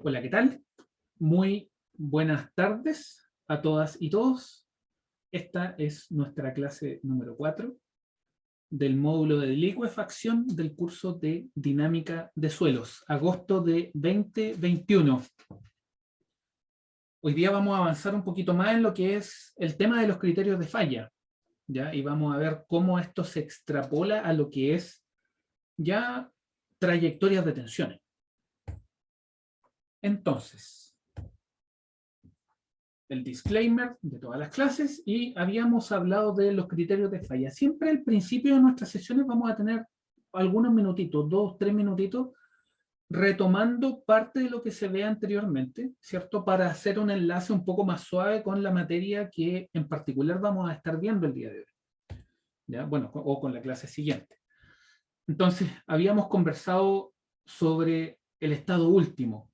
Hola, ¿qué tal? Muy buenas tardes a todas y todos. Esta es nuestra clase número 4 del módulo de licuefacción del curso de dinámica de suelos, agosto de 2021. Hoy día vamos a avanzar un poquito más en lo que es el tema de los criterios de falla, ¿ya? Y vamos a ver cómo esto se extrapola a lo que es ya trayectorias de tensiones. Entonces, el disclaimer de todas las clases y habíamos hablado de los criterios de falla. Siempre al principio de nuestras sesiones vamos a tener algunos minutitos, 2, 3 minutitos, retomando parte de lo que se ve anteriormente, ¿cierto? Para hacer un enlace un poco más suave con la materia que en particular vamos a estar viendo el día de hoy, ¿ya? Bueno, o con la clase siguiente. Entonces, habíamos conversado sobre el estado último,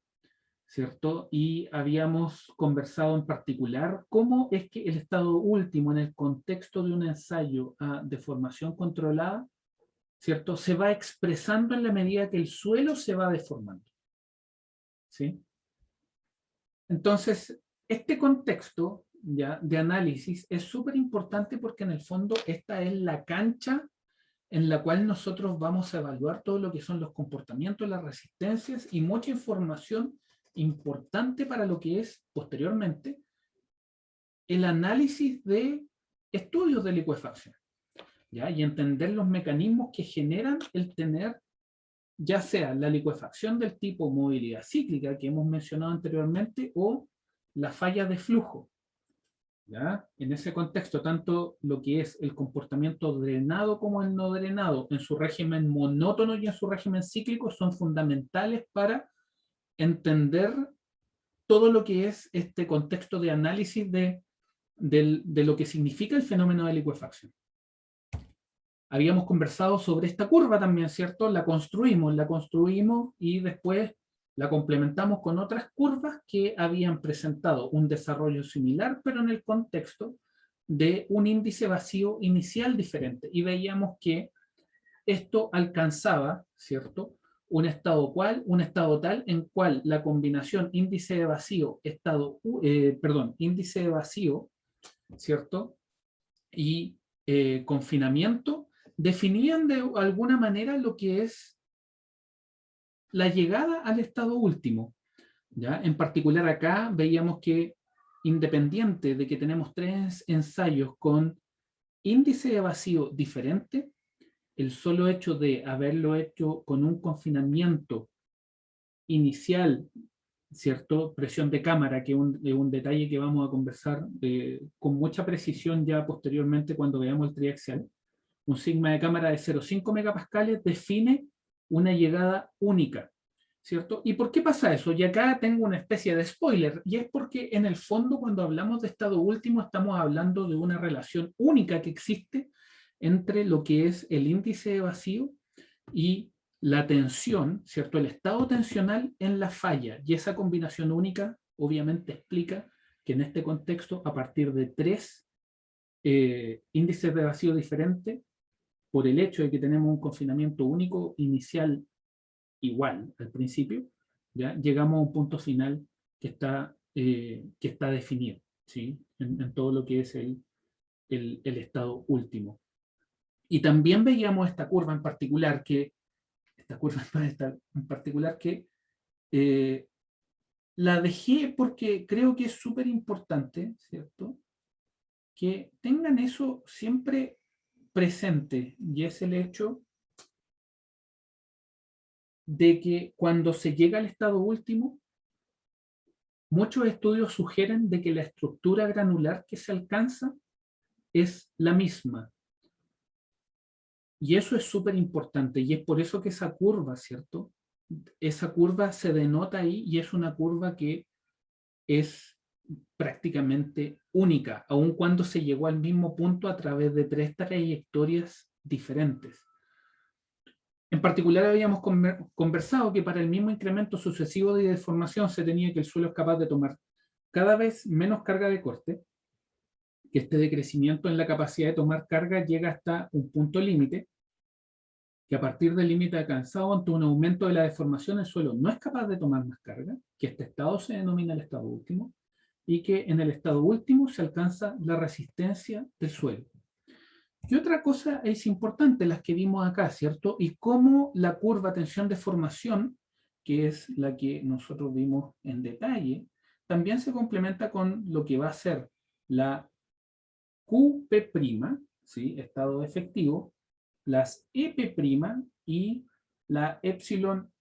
¿cierto? Y habíamos conversado en particular cómo es que el estado último en el contexto de un ensayo de formación controlada, ¿cierto? Se va expresando en la medida que el suelo se va deformando, ¿sí? Entonces, este contexto ya de análisis es súper importante porque en el fondo esta es la cancha en la cual nosotros vamos a evaluar todo lo que son los comportamientos, las resistencias y mucha información importante para lo que es posteriormente el análisis de estudios de licuefacción, ¿ya? Y entender los mecanismos que generan el tener ya sea la licuefacción del tipo movilidad cíclica que hemos mencionado anteriormente o la falla de flujo, ¿ya? En ese contexto, tanto lo que es el comportamiento drenado como el no drenado, en su régimen monótono y en su régimen cíclico, son fundamentales para entender todo lo que es este contexto de análisis de lo que significa el fenómeno de licuefacción. Habíamos conversado sobre esta curva también, ¿cierto? La construimos y después la complementamos con otras curvas que habían presentado un desarrollo similar, pero en el contexto de un índice vacío inicial diferente. Y veíamos que esto alcanzaba, ¿cierto? Un estado tal en cual la combinación índice de vacío, índice de vacío, ¿cierto? Y confinamiento definían de alguna manera lo que es la llegada al estado último, ¿ya? En particular acá veíamos que independiente de que tenemos 3 ensayos con índice de vacío diferente, el solo hecho de haberlo hecho con un confinamiento inicial, ¿cierto? Presión de cámara, que es un detalle que vamos a conversar con mucha precisión ya posteriormente cuando veamos el triaxial. Un sigma de cámara de 0,5 megapascales define una llegada única, ¿cierto? ¿Y por qué pasa eso? Y acá tengo una especie de spoiler, y es porque en el fondo cuando hablamos de estado último estamos hablando de una relación única que existe entre lo que es el índice de vacío y la tensión, ¿cierto? El estado tensional en la falla, y esa combinación única obviamente explica que en este contexto, a partir de 3 índices de vacío diferentes, por el hecho de que tenemos un confinamiento único inicial igual al principio, ¿ya? Llegamos a un punto final que está definido, ¿sí? En todo lo que es el estado último. Y también veíamos esta curva en particular que eh, la dejé porque creo que es súper importante, ¿cierto? Que tengan eso siempre presente, y es el hecho de que cuando se llega al estado último, muchos estudios sugieren de que la estructura granular que se alcanza es la misma. Y eso es súper importante, y es por eso que esa curva, ¿cierto? Esa curva se denota ahí y es una curva que es prácticamente única, aun cuando se llegó al mismo punto a través de 3 trayectorias diferentes. En particular habíamos conversado que para el mismo incremento sucesivo de deformación se tenía que el suelo es capaz de tomar cada vez menos carga de corte, que este decrecimiento en la capacidad de tomar carga llega hasta un punto límite, que a partir del límite alcanzado ante un aumento de la deformación el suelo no es capaz de tomar más carga, que este estado se denomina el estado último, y que en el estado último se alcanza la resistencia del suelo. Y otra cosa es importante, las que vimos acá, ¿cierto? Y cómo la curva tensión-deformación, que es la que nosotros vimos en detalle, también se complementa con lo que va a ser la QP', ¿sí? Estado efectivo, las EP' y la epsilon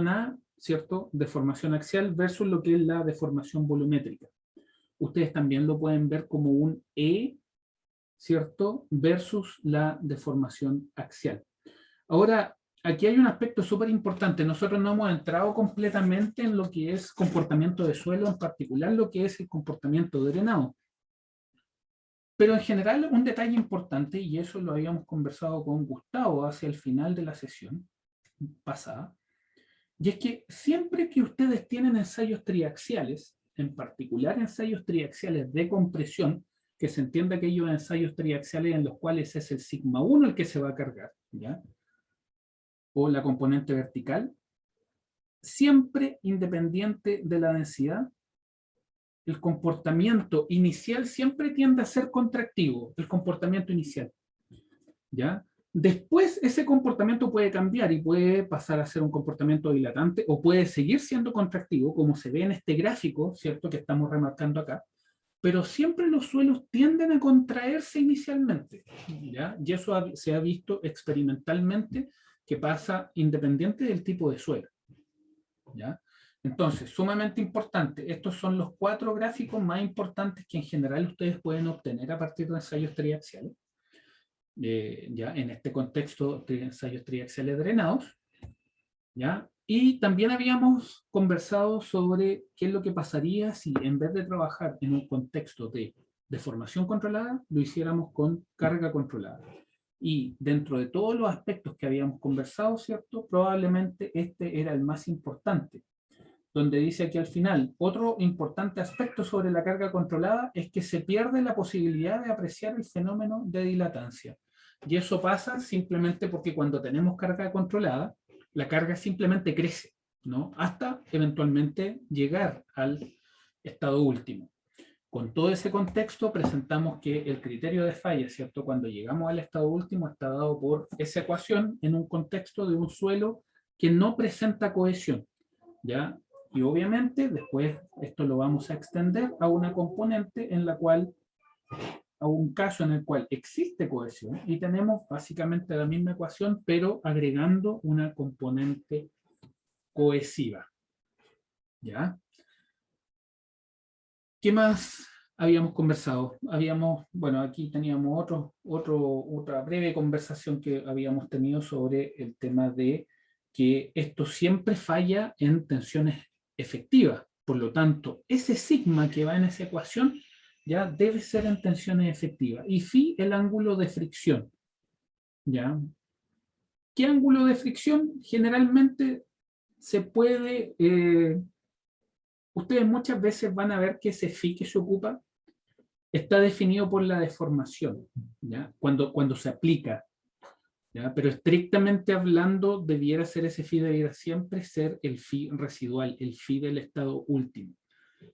A, ¿cierto? Deformación axial versus lo que es la deformación volumétrica. Ustedes también lo pueden ver como un E, ¿cierto? Versus la deformación axial. Ahora, aquí hay un aspecto súper importante. Nosotros no hemos entrado completamente en lo que es comportamiento de suelo, en particular lo que es el comportamiento de drenado. Pero en general, un detalle importante, y eso lo habíamos conversado con Gustavo hacia el final de la sesión pasada, y es que siempre que ustedes tienen ensayos triaxiales, en particular ensayos triaxiales de compresión, que se entienda aquellos ensayos triaxiales en los cuales es el sigma 1 el que se va a cargar, ¿ya? O la componente vertical, siempre independiente de la densidad, el comportamiento inicial siempre tiende a ser contractivo, el comportamiento inicial, ¿ya? Después ese comportamiento puede cambiar y puede pasar a ser un comportamiento dilatante o puede seguir siendo contractivo, como se ve en este gráfico, ¿cierto? Que estamos remarcando acá, pero siempre los suelos tienden a contraerse inicialmente, ¿ya? Y eso se ha visto experimentalmente que pasa independiente del tipo de suelo, ¿ya? Entonces, sumamente importante, estos son los 4 gráficos más importantes que en general ustedes pueden obtener a partir de ensayos triaxiales. Ya en este contexto de ensayos triaxiales drenados, ¿ya? Y también habíamos conversado sobre qué es lo que pasaría si en vez de trabajar en un contexto de deformación controlada, lo hiciéramos con carga controlada. Y dentro de todos los aspectos que habíamos conversado, ¿cierto? Probablemente este era el más importante, donde dice aquí al final, otro importante aspecto sobre la carga controlada es que se pierde la posibilidad de apreciar el fenómeno de dilatancia. Y eso pasa simplemente porque cuando tenemos carga controlada, la carga simplemente crece, ¿no? Hasta eventualmente llegar al estado último. Con todo ese contexto presentamos que el criterio de falla, ¿cierto? Cuando llegamos al estado último está dado por esa ecuación en un contexto de un suelo que no presenta cohesión, ¿ya? Y obviamente después esto lo vamos a extender a una componente en la cual, a un caso en el cual existe cohesión y tenemos básicamente la misma ecuación, pero agregando una componente cohesiva. ¿Ya? ¿Qué más habíamos conversado? Bueno, aquí teníamos otra breve conversación que habíamos tenido sobre el tema de que esto siempre falla en tensiones efectivas. Por lo tanto, ese sigma que va en esa ecuación ya debe ser en tensiones efectivas. Y phi, el ángulo de fricción. ¿Ya? ¿Qué ángulo de fricción? Generalmente se puede... ustedes muchas veces van a ver que ese phi que se ocupa está definido por la deformación, ¿ya? Cuando se aplica, ¿ya? Pero estrictamente hablando, debiera ser ese phi, debiera siempre ser el phi residual, el phi del estado último,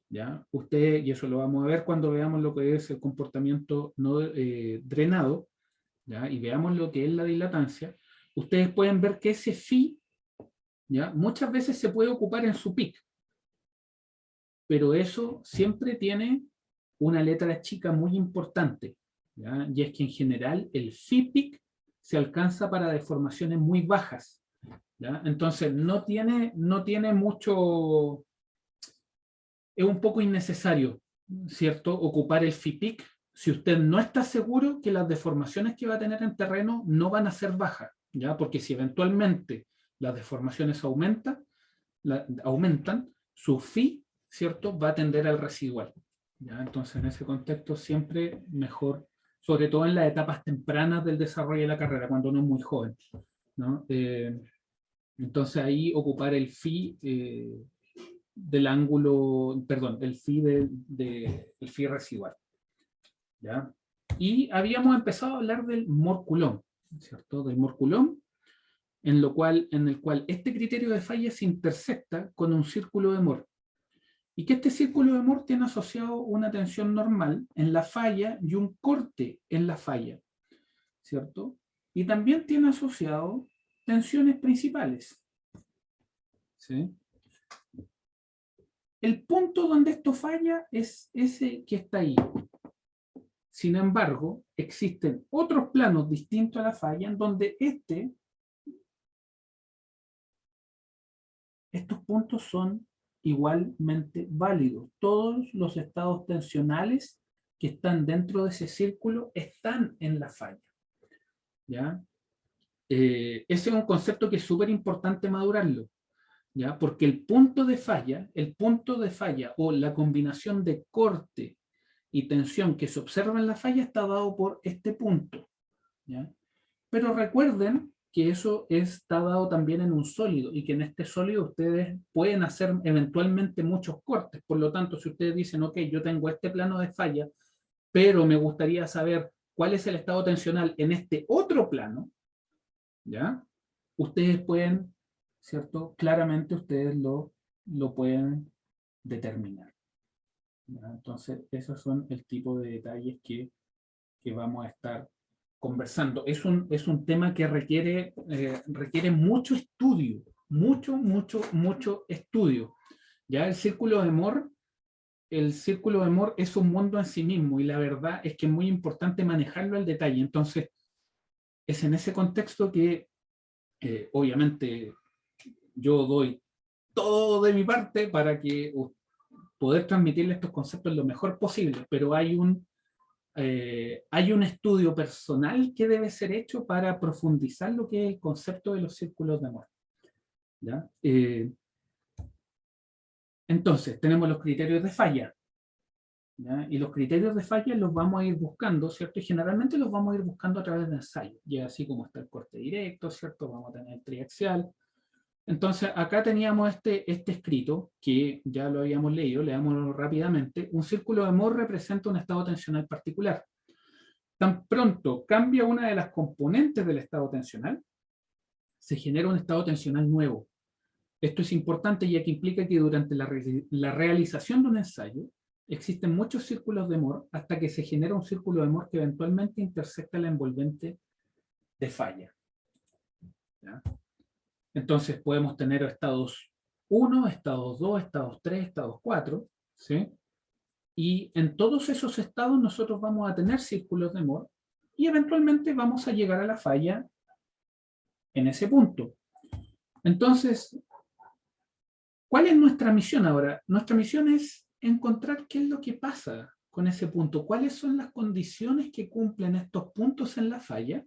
¿ya? Usted, y eso lo vamos a ver cuando veamos lo que es el comportamiento no drenado, ¿ya? Y veamos lo que es la dilatancia, ustedes pueden ver que ese phi, ¿ya? Muchas veces se puede ocupar en su pic, pero eso siempre tiene una letra chica muy importante, ¿ya? Y es que en general el phi-pic se alcanza para deformaciones muy bajas, ¿ya? Entonces no tiene mucho, es un poco innecesario, ¿cierto? Ocupar el phi-pic si usted no está seguro que las deformaciones que va a tener en terreno no van a ser bajas, ¿ya? Porque si eventualmente las deformaciones aumentan, su phi, ¿cierto? Va a tender al residual, ¿ya? Entonces en ese contexto siempre mejor, sobre todo en las etapas tempranas del desarrollo de la carrera, cuando uno es muy joven, ¿no? Entonces ahí ocupar el phi del ángulo, perdón, el phi el phi residual, ¿ya? Y habíamos empezado a hablar del Mohr-Coulomb, ¿cierto? Del Mohr-Coulomb, en el cual este criterio de falla se intersecta con un círculo de Moore. Y que este círculo de Moore tiene asociado una tensión normal en la falla y un corte en la falla, ¿cierto? Y también tiene asociado tensiones principales, ¿sí? El punto donde esto falla es ese que está ahí. Sin embargo, existen otros planos distintos a la falla en donde estos puntos son igualmente válidos. Todos los estados tensionales que están dentro de ese círculo están en la falla, ¿ya? Ese es un concepto que es súper importante madurarlo, ¿ya? Porque el punto de falla o la combinación de corte y tensión que se observa en la falla está dado por este punto, ¿ya? Pero recuerden que eso está dado también en un sólido y que en este sólido ustedes pueden hacer eventualmente muchos cortes. Por lo tanto, si ustedes dicen, ok, yo tengo este plano de falla, pero me gustaría saber cuál es el estado tensional en este otro plano, ¿ya? Ustedes pueden, ¿cierto? Claramente ustedes lo pueden determinar, ¿ya? Entonces, esos son el tipo de detalles que vamos a estar conversando. Es un tema que requiere mucho estudio, mucho estudio. Ya el círculo de Moore es un mundo en sí mismo y la verdad es que es muy importante manejarlo al detalle. Entonces, es en ese contexto que obviamente yo doy todo de mi parte para que poder transmitirle estos conceptos lo mejor posible, pero hay un estudio personal que debe ser hecho para profundizar lo que es el concepto de los círculos de Moore, ¿ya? Entonces, tenemos los criterios de falla, ¿ya? Y los criterios de falla los vamos a ir buscando, ¿cierto? Y generalmente los vamos a ir buscando a través de ensayos, y así como está el corte directo, ¿cierto? Vamos a tener el triaxial. Entonces, acá teníamos este escrito, que ya lo habíamos leído, leámoslo rápidamente. Un círculo de Moore representa un estado tensional particular. Tan pronto cambia una de las componentes del estado tensional, se genera un estado tensional nuevo. Esto es importante ya que implica que durante la realización de un ensayo existen muchos círculos de Moore hasta que se genera un círculo de Moore que eventualmente intersecta la envolvente de falla, ¿ya? Entonces podemos tener estados 1, estados 2, estados 3, estados 4, ¿sí? Y en todos esos estados nosotros vamos a tener círculos de Moore y eventualmente vamos a llegar a la falla en ese punto. Entonces, ¿cuál es nuestra misión ahora? Nuestra misión es encontrar qué es lo que pasa con ese punto, cuáles son las condiciones que cumplen estos puntos en la falla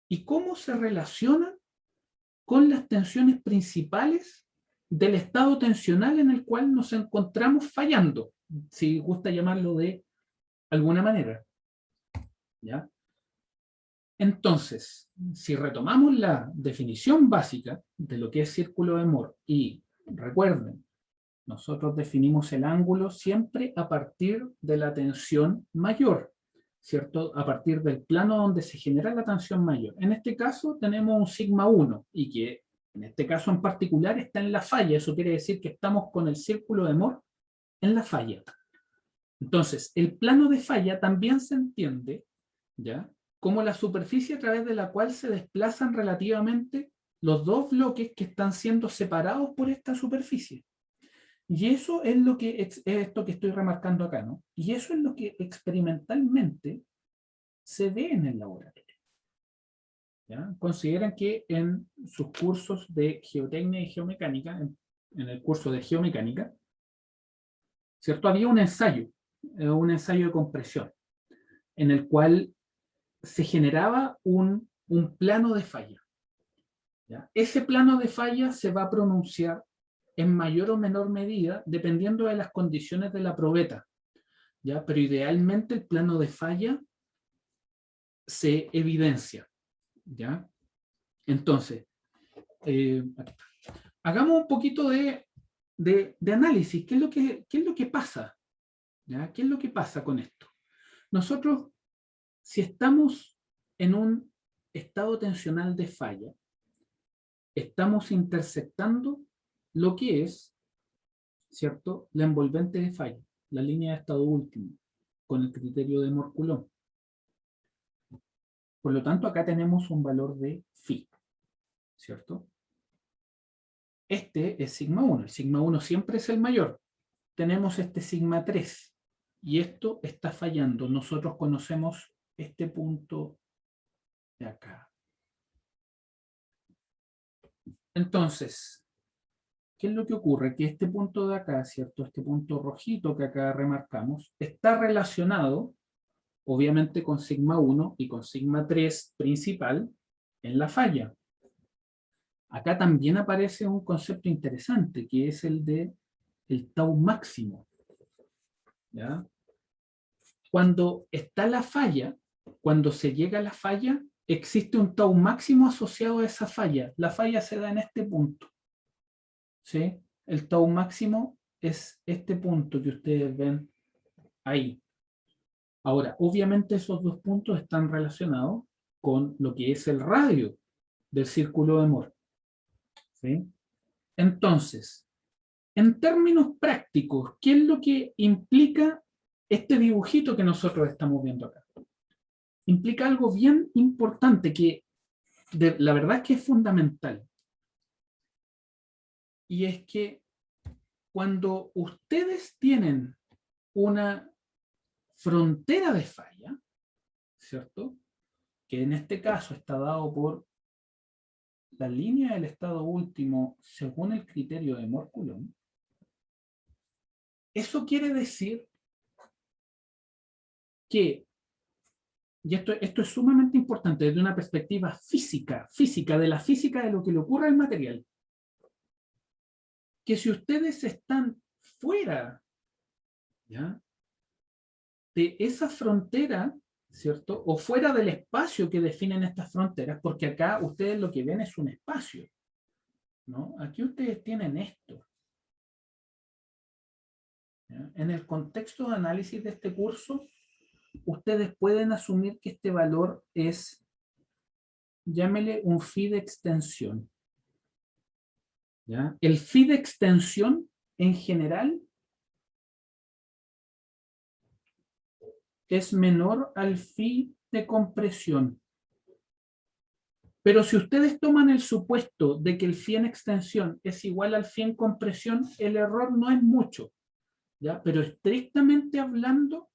y cómo se relacionan con las tensiones principales del estado tensional en el cual nos encontramos fallando, si gusta llamarlo de alguna manera, ¿ya? Entonces, si retomamos la definición básica de lo que es círculo de Moore, y recuerden, nosotros definimos el ángulo siempre a partir de la tensión mayor, ¿cierto? A partir del plano donde se genera la tensión mayor. En este caso tenemos un sigma 1 y que en este caso en particular está en la falla. Eso quiere decir que estamos con el círculo de Moore en la falla. Entonces, el plano de falla también se entiende, ¿ya?, como la superficie a través de la cual se desplazan relativamente los dos bloques que están siendo separados por esta superficie. Y eso es lo que es esto que estoy remarcando acá, ¿no? Y eso es lo que experimentalmente se ve en el laboratorio, ¿ya? Consideran que en sus cursos de geotecnia y geomecánica, en el curso de geomecánica, ¿cierto? Había un ensayo de compresión, en el cual se generaba un plano de falla, ¿ya? Ese plano de falla se va a pronunciar en mayor o menor medida dependiendo de las condiciones de la probeta, ¿ya? Pero idealmente el plano de falla se evidencia, ¿ya? Entonces, hagamos un poquito de análisis. ¿Qué es lo que pasa? ¿Ya? ¿Qué es lo que pasa con esto? Nosotros, si estamos en un estado tensional de falla, estamos interceptando lo que es, ¿cierto?, la envolvente de falla, la línea de estado último, con el criterio de Mohr-Coulomb. Por lo tanto, acá tenemos un valor de phi, ¿cierto? Este es sigma 1. El sigma 1 siempre es el mayor. Tenemos este sigma 3. Y esto está fallando. Nosotros conocemos este punto de acá. Entonces, ¿qué es lo que ocurre? Que este punto de acá, ¿cierto? Este punto rojito que acá remarcamos, está relacionado, obviamente, con sigma 1 y con sigma 3 principal en la falla. Acá también aparece un concepto interesante, que es el de el tau máximo. ¿Ya? Cuando está la falla, cuando se llega a la falla, existe un tau máximo asociado a esa falla. La falla se da en este punto. ¿Sí? El tau máximo es este punto que ustedes ven ahí. Ahora, obviamente esos dos puntos están relacionados con lo que es el radio del círculo de Mohr. ¿Sí? Entonces, en términos prácticos, ¿qué es lo que implica este dibujito que nosotros estamos viendo acá? Implica algo bien importante que la verdad es que es fundamental. Y es que cuando ustedes tienen una frontera de falla, ¿cierto? Que en este caso está dado por la línea del estado último según el criterio de Mohr-Coulomb, eso quiere decir que, y esto es sumamente importante desde una perspectiva física, de la física de lo que le ocurre al material, que si ustedes están fuera, ¿ya?, de esa frontera, ¿cierto? O fuera del espacio que definen estas fronteras, porque acá ustedes lo que ven es un espacio, ¿no? Aquí ustedes tienen esto. ¿Ya? En el contexto de análisis de este curso, ustedes pueden asumir que este valor es, llámele un phi de extensión. ¿Ya? El phi de extensión, en general, es menor al phi de compresión. Pero si ustedes toman el supuesto de que el phi en extensión es igual al phi en compresión, el error no es mucho, ¿ya? Pero estrictamente hablando,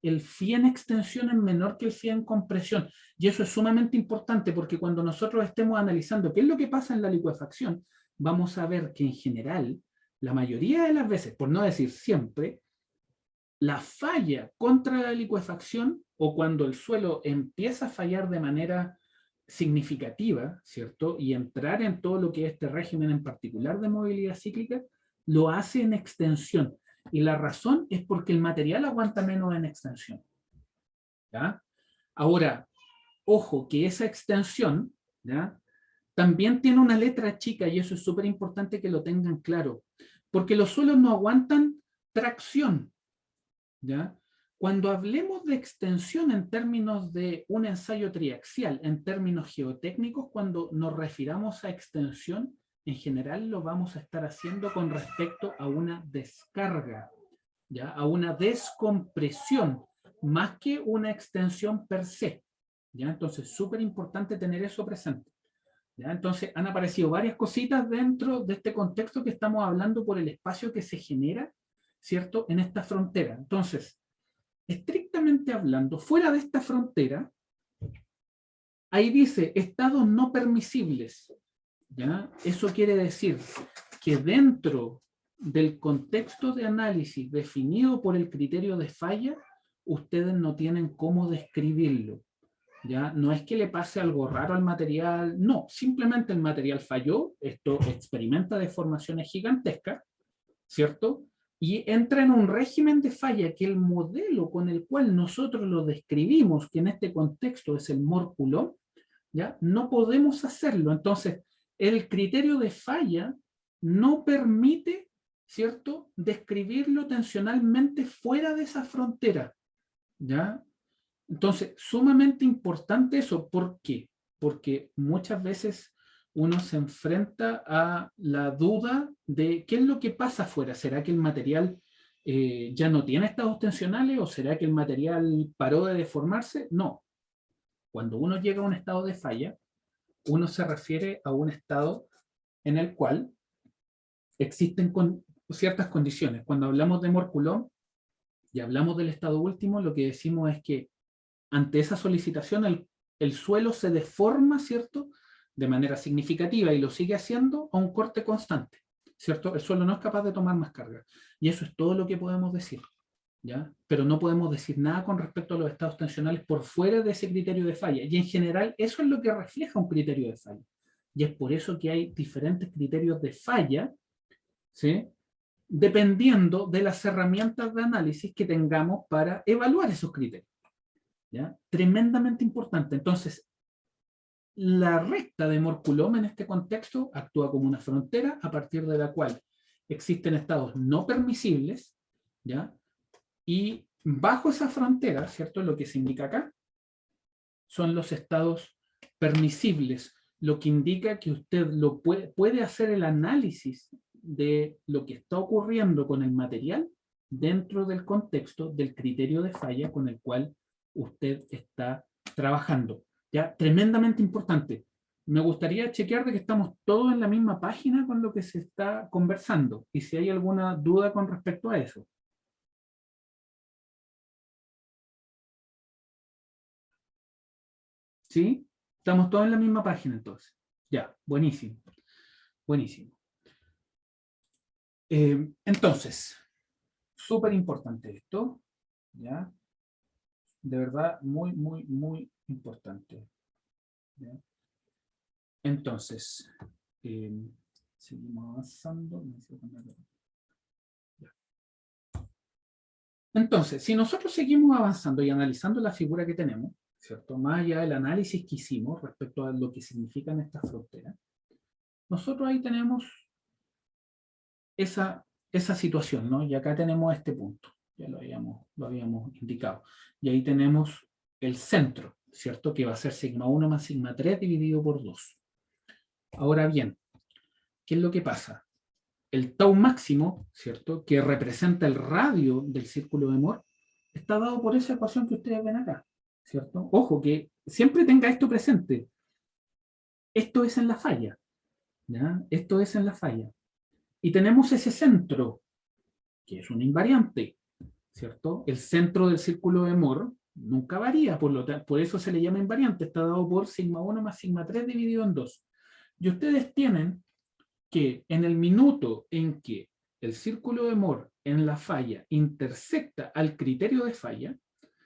el phi en extensión es menor que el phi en compresión. Y eso es sumamente importante porque cuando nosotros estemos analizando qué es lo que pasa en la licuefacción, vamos a ver que en general, la mayoría de las veces, por no decir siempre, la falla contra la licuefacción o cuando el suelo empieza a fallar de manera significativa, ¿cierto? Y entrar en todo lo que es este régimen en particular de movilidad cíclica, lo hace en extensión. Y la razón es porque el material aguanta menos en extensión. ¿Ya? Ahora, ojo que esa extensión, ¿ya?, también tiene una letra chica y eso es súper importante que lo tengan claro. Porque los suelos no aguantan tracción. ¿Ya? Cuando hablemos de extensión en términos de un ensayo triaxial, en términos geotécnicos, cuando nos refiramos a extensión, en general lo vamos a estar haciendo con respecto a una descarga, ¿ya?, a una descompresión, más que una extensión per se. ¿Ya? Entonces, súper importante tener eso presente. ¿Ya? Entonces, han aparecido varias cositas dentro de este contexto que estamos hablando por el espacio que se genera, ¿cierto?, en esta frontera. Entonces, estrictamente hablando, fuera de esta frontera, ahí dice estados no permisibles. ¿Ya? Eso quiere decir que dentro del contexto de análisis definido por el criterio de falla, ustedes no tienen cómo describirlo. ¿Ya? No es que le pase algo raro al material, no, simplemente el material falló, esto experimenta deformaciones gigantescas, ¿cierto? Y entra en un régimen de falla que el modelo con el cual nosotros lo describimos, que en este contexto es el Mohr-Coulomb, ¿ya?, no podemos hacerlo. Entonces, el criterio de falla no permite, ¿cierto?, describirlo tensionalmente fuera de esa frontera, ¿ya? Entonces, sumamente importante eso. ¿Por qué? Porque muchas veces uno se enfrenta a la duda de qué es lo que pasa afuera. ¿Será que el material ya no tiene estados tensionales o será que el material paró de deformarse? No. Cuando uno llega a un estado de falla, uno se refiere a un estado en el cual existen ciertas condiciones. Cuando hablamos de Moore Coulomb y hablamos del estado último, lo que decimos es que ante esa solicitación el suelo se deforma, ¿cierto?, de manera significativa y lo sigue haciendo a un corte constante, ¿cierto? El suelo no es capaz de tomar más carga. Y eso es todo lo que podemos decir, ¿ya? Pero no podemos decir nada con respecto a los estados tensionales por fuera de ese criterio de falla. Y en general eso es lo que refleja un criterio de falla. Y es por eso que hay diferentes criterios de falla, ¿sí?, dependiendo de las herramientas de análisis que tengamos para evaluar esos criterios, ¿ya? Tremendamente importante. Entonces, la recta de Moore Coulomb en este contexto actúa como una frontera a partir de la cual existen estados no permisibles, ¿ya? Y bajo esa frontera, ¿cierto?, lo que se indica acá son los estados permisibles, lo que indica que usted puede hacer el análisis de lo que está ocurriendo con el material dentro del contexto del criterio de falla con el cual usted está trabajando. ¿Ya? Tremendamente importante. Me gustaría chequear de que estamos todos en la misma página con lo que se está conversando y si hay alguna duda con respecto a eso. ¿Sí? Estamos todos en la misma página entonces. Ya, buenísimo. Buenísimo. Entonces, súper importante esto, ¿ya? De verdad, muy, muy, muy importante. ¿Ya? Entonces, seguimos avanzando. Ya. Entonces, si nosotros seguimos avanzando y analizando la figura que tenemos, ¿cierto? Más allá del análisis que hicimos respecto a lo que significan estas fronteras, nosotros ahí tenemos esa situación, ¿no? Y acá tenemos este punto, ya lo habíamos indicado. Y ahí tenemos el centro, ¿cierto? Que va a ser sigma 1 más sigma 3 dividido por 2. Ahora bien, ¿qué es lo que pasa? El tau máximo, ¿cierto? Que representa el radio del círculo de Moore, está dado por esa ecuación que ustedes ven acá, ¿cierto? Ojo, que siempre tenga esto presente. Esto es en la falla, ¿ya? Esto es en la falla. Y tenemos ese centro, que es una invariante, ¿cierto? El centro del círculo de Moore nunca varía, por eso se le llama invariante, está dado por sigma 1 más sigma 3 dividido en 2. Y ustedes tienen que en el minuto en que el círculo de Moore en la falla intersecta al criterio de falla,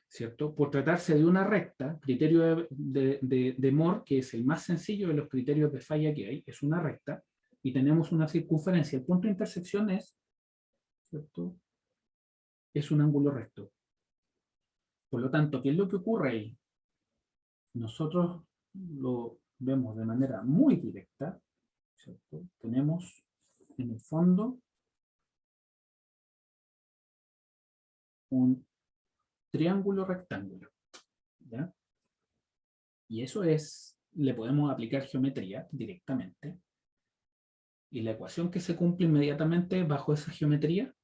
¿cierto? Por tratarse de una recta, criterio de Moore, que es el más sencillo de los criterios de falla que hay, es una recta, y tenemos una circunferencia. El punto de intersección es, ¿cierto?, es un ángulo recto. Por lo tanto, ¿qué es lo que ocurre ahí? Nosotros lo vemos de manera muy directa, ¿cierto? Tenemos en el fondo un triángulo rectángulo, ¿ya? Y eso es, le podemos aplicar geometría directamente, y la ecuación que se cumple inmediatamente bajo esa geometría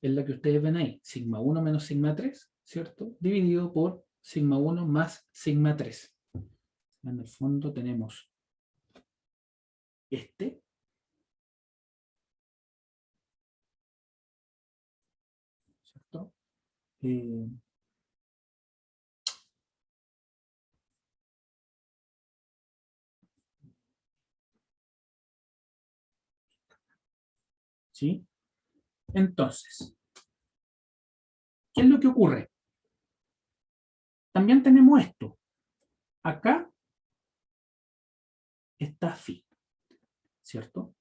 es la que ustedes ven ahí, sigma 1 menos sigma 3, ¿cierto? Dividido por sigma 1 más sigma 3. En el fondo tenemos este, ¿cierto? ¿Sí? Entonces, ¿qué es lo que ocurre? También tenemos esto. Acá está phi, ¿cierto?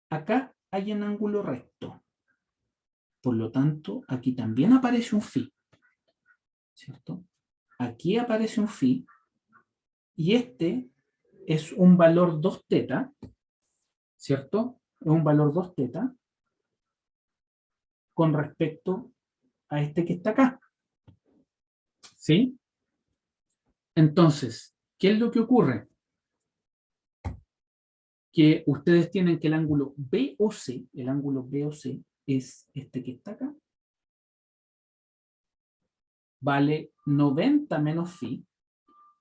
Acá hay un ángulo recto. Por lo tanto, aquí también aparece un phi, ¿cierto? Aquí aparece un phi y este es un valor 2 teta, ¿cierto? Es un valor 2 teta con respecto a este que está acá, ¿sí? Entonces, ¿qué es lo que ocurre? que ustedes tienen que el ángulo BOC, el ángulo BOC es este que está acá, vale 90 menos phi,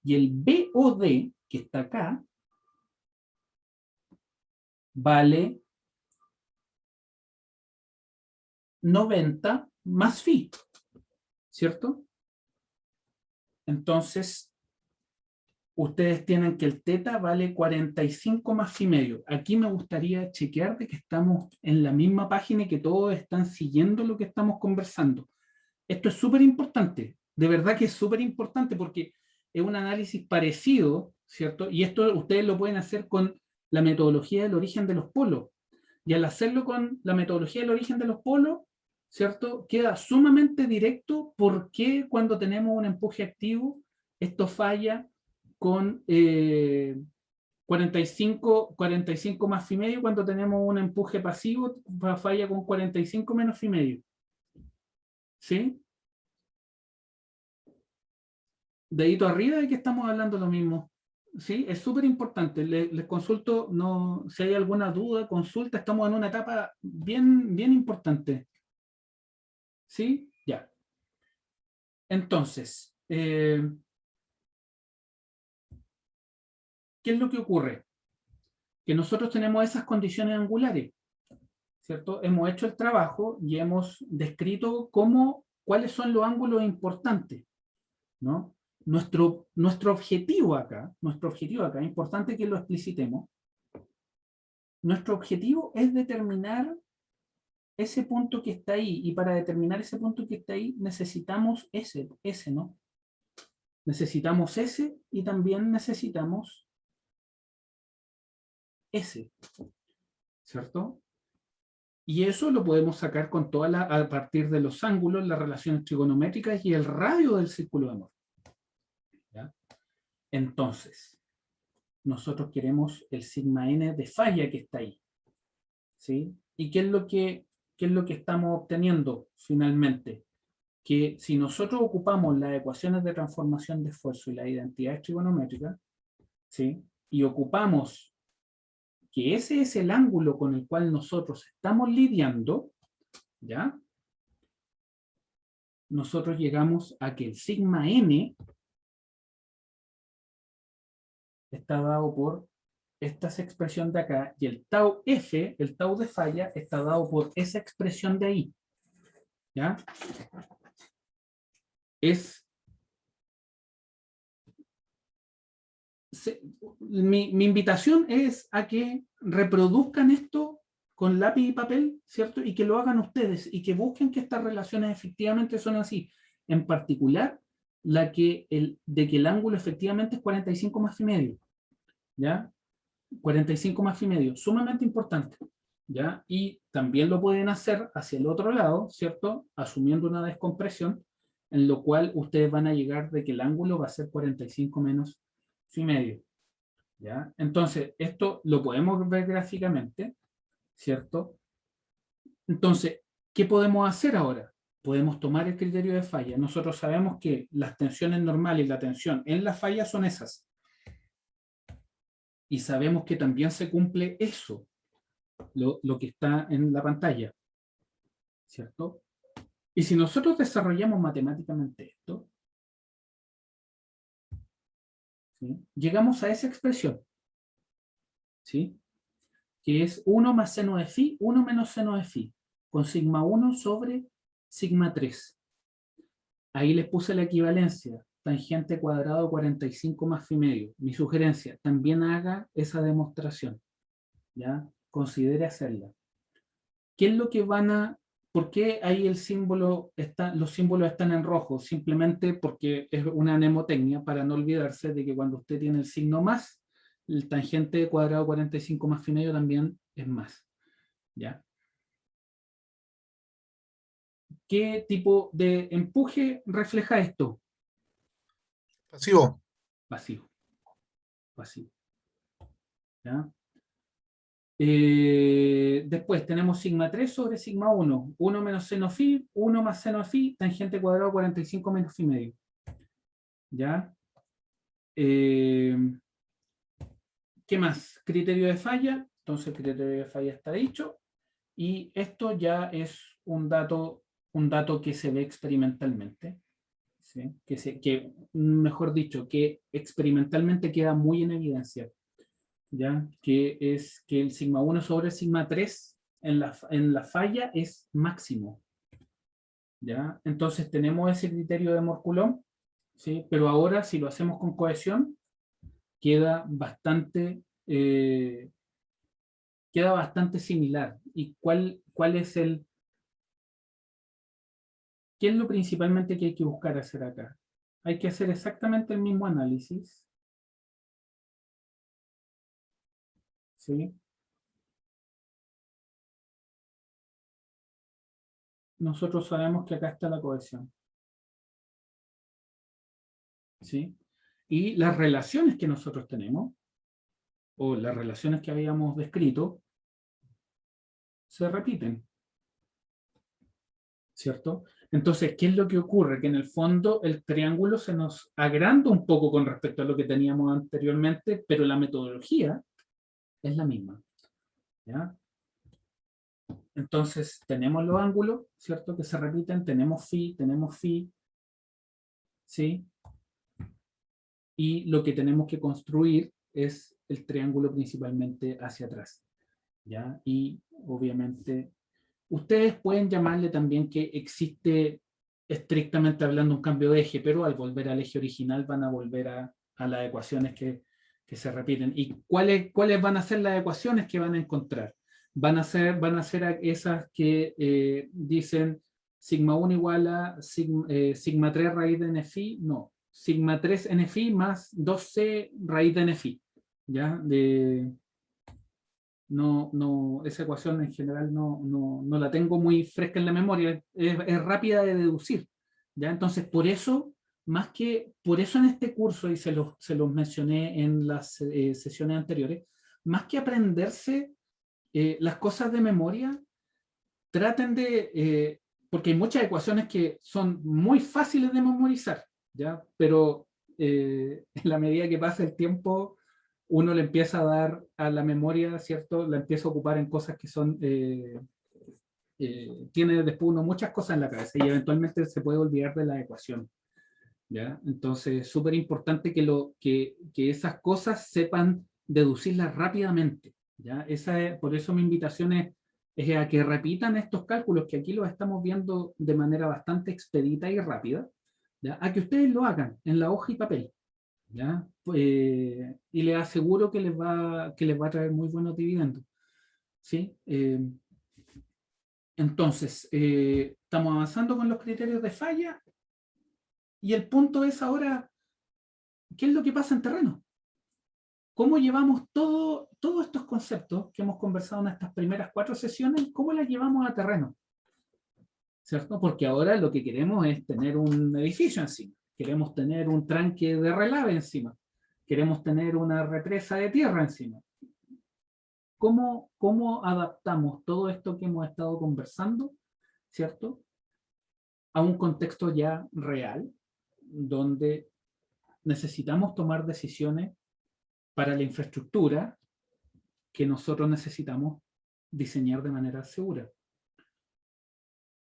y el BOD, que está acá, vale 90 más phi, ¿cierto? Entonces, ustedes tienen que el teta vale 45 más phi medio. Aquí me gustaría chequear de que estamos en la misma página y que todos están siguiendo lo que estamos conversando. Esto es súper importante, de verdad que es súper importante porque es un análisis parecido, ¿cierto? Y esto ustedes lo pueden hacer con la metodología del origen de los polos. Y al hacerlo con la metodología del origen de los polos, ¿cierto? Queda sumamente directo por qué cuando tenemos un empuje activo, esto falla con 45 más phi medio, cuando tenemos un empuje pasivo, falla con 45 menos phi medio. ¿Sí? Dedito arriba de que estamos hablando lo mismo. Sí, es súper importante. Les consulto, no, si hay alguna duda, consulta, estamos en una etapa bien, bien importante. ¿Sí? Ya. Entonces, ¿qué es lo que ocurre? Que nosotros tenemos esas condiciones angulares, ¿cierto? Hemos hecho el trabajo y hemos descrito cuáles son los ángulos importantes, ¿no? Nuestro objetivo acá, es importante que lo explicitemos, nuestro objetivo es determinar ese punto que está ahí, y para determinar ese punto que está ahí necesitamos ese, ¿no? Necesitamos ese y también necesitamos ese, ¿cierto? Y eso lo podemos sacar con a partir de los ángulos, las relaciones trigonométricas y el radio del círculo de Mohr. ¿Ya? Entonces, nosotros queremos el sigma n de falla que está ahí, ¿sí? ¿Y qué es lo que estamos obteniendo finalmente? Que si nosotros ocupamos las ecuaciones de transformación de esfuerzo y las identidades trigonométricas, ¿sí? Y ocupamos que ese es el ángulo con el cual nosotros estamos lidiando, ¿ya? Nosotros llegamos a que el sigma n está dado por esta expresión de acá, y el tau f, el tau de falla, está dado por esa expresión de ahí, ¿ya? Es mi invitación es a que reproduzcan esto con lápiz y papel, ¿cierto? Y que lo hagan ustedes y que busquen que estas relaciones efectivamente son así. En particular, de que el ángulo efectivamente es 45 más y medio, ¿ya? 45 más y medio, sumamente importante, ¿ya? Y también lo pueden hacer hacia el otro lado, ¿cierto? Asumiendo una descompresión, en lo cual ustedes van a llegar de que el ángulo va a ser 45 menos y medio, ¿ya? Entonces, esto lo podemos ver gráficamente, ¿cierto? Entonces, ¿qué podemos hacer ahora? Podemos tomar el criterio de falla. Nosotros sabemos que las tensiones normales y la tensión en la falla son esas. Y sabemos que también se cumple eso, lo que está en la pantalla, ¿cierto? Y si nosotros desarrollamos matemáticamente esto, ¿sí? Llegamos a esa expresión, ¿sí? Que es 1 más seno de phi, 1 menos seno de phi, con sigma 1 sobre sigma 3. Ahí les puse la equivalencia, tangente cuadrado 45 más phi medio. Mi sugerencia, también haga esa demostración, ¿ya? Considere hacerla. ¿Qué es lo que por qué ahí los símbolos están en rojo? Simplemente porque es una mnemotecnia para no olvidarse de que cuando usted tiene el signo más, el tangente cuadrado 45 más phi medio también es más, ¿ya? ¿Qué tipo de empuje refleja esto? Pasivo. Vacío, vacío, ¿ya? Después tenemos sigma 3 sobre sigma 1. 1 menos seno phi, 1 más seno phi, tangente cuadrado 45 menos phi medio. ¿Ya? ¿Qué ¿Qué más? Criterio de falla. Entonces el criterio de falla está dicho. Y esto ya es un dato que se ve experimentalmente. ¿Sí? Mejor dicho, que experimentalmente queda muy en evidencia. ¿Ya? Que es que el sigma 1 sobre el sigma 3 en la falla es máximo. ¿Ya? Entonces tenemos ese criterio de Morculón, ¿sí? Pero ahora si lo hacemos con cohesión, queda bastante similar. ¿Y cuál es qué es lo principalmente que hay que buscar hacer acá? Hay que hacer exactamente el mismo análisis, ¿sí? Nosotros sabemos que acá está la cohesión, ¿sí? Y las relaciones que nosotros tenemos, o las relaciones que habíamos descrito, se repiten, ¿cierto? Entonces, ¿qué es lo que ocurre? Que en el fondo el triángulo se nos agranda un poco con respecto a lo que teníamos anteriormente, pero la metodología es la misma, ¿ya? Entonces, tenemos los ángulos, ¿cierto? Que se repiten, tenemos phi, ¿sí? Y lo que tenemos que construir es el triángulo principalmente hacia atrás, ¿ya? Y obviamente, ustedes pueden llamarle también que existe estrictamente hablando un cambio de eje, pero al volver al eje original van a volver a las ecuaciones que se repiten. ¿Y cuáles van a ser las ecuaciones que van a encontrar? Van a ser esas que dicen sigma 1 igual a sigma 3 raíz de n phi, no, sigma 3 n phi más 2c raíz de n phi, ¿ya? No, esa ecuación en general no la tengo muy fresca en la memoria, es rápida de deducir, ¿ya? Entonces, por eso en este curso, y se los mencioné en las sesiones anteriores, más que aprenderse las cosas de memoria, traten porque hay muchas ecuaciones que son muy fáciles de memorizar, ¿ya? Pero en la medida que pasa el tiempo, uno le empieza a dar a la memoria, ¿cierto? La empieza a ocupar en cosas que son, tiene después uno muchas cosas en la cabeza y eventualmente se puede olvidar de la ecuación, ¿ya? Entonces, es súper importante que esas cosas sepan deducirlas rápidamente, ¿ya? Por eso mi invitación es a que repitan estos cálculos, que aquí los estamos viendo de manera bastante expedita y rápida, ¿ya? A que ustedes lo hagan en la hoja y papel, ¿ya? Y les aseguro que les va a traer muy buenos dividendos, ¿sí? Entonces, estamos avanzando con los criterios de falla y el punto es ahora, ¿qué es lo que pasa en terreno? ¿Cómo llevamos todos estos conceptos que hemos conversado en estas primeras 4 sesiones, cómo las llevamos a terreno? ¿Cierto? Porque ahora lo que queremos es tener un edificio encima, queremos tener un tranque de relave encima, queremos tener una represa de tierra encima. ¿Cómo adaptamos todo esto que hemos estado conversando, ¿cierto?, a un contexto ya real, donde necesitamos tomar decisiones para la infraestructura que nosotros necesitamos diseñar de manera segura?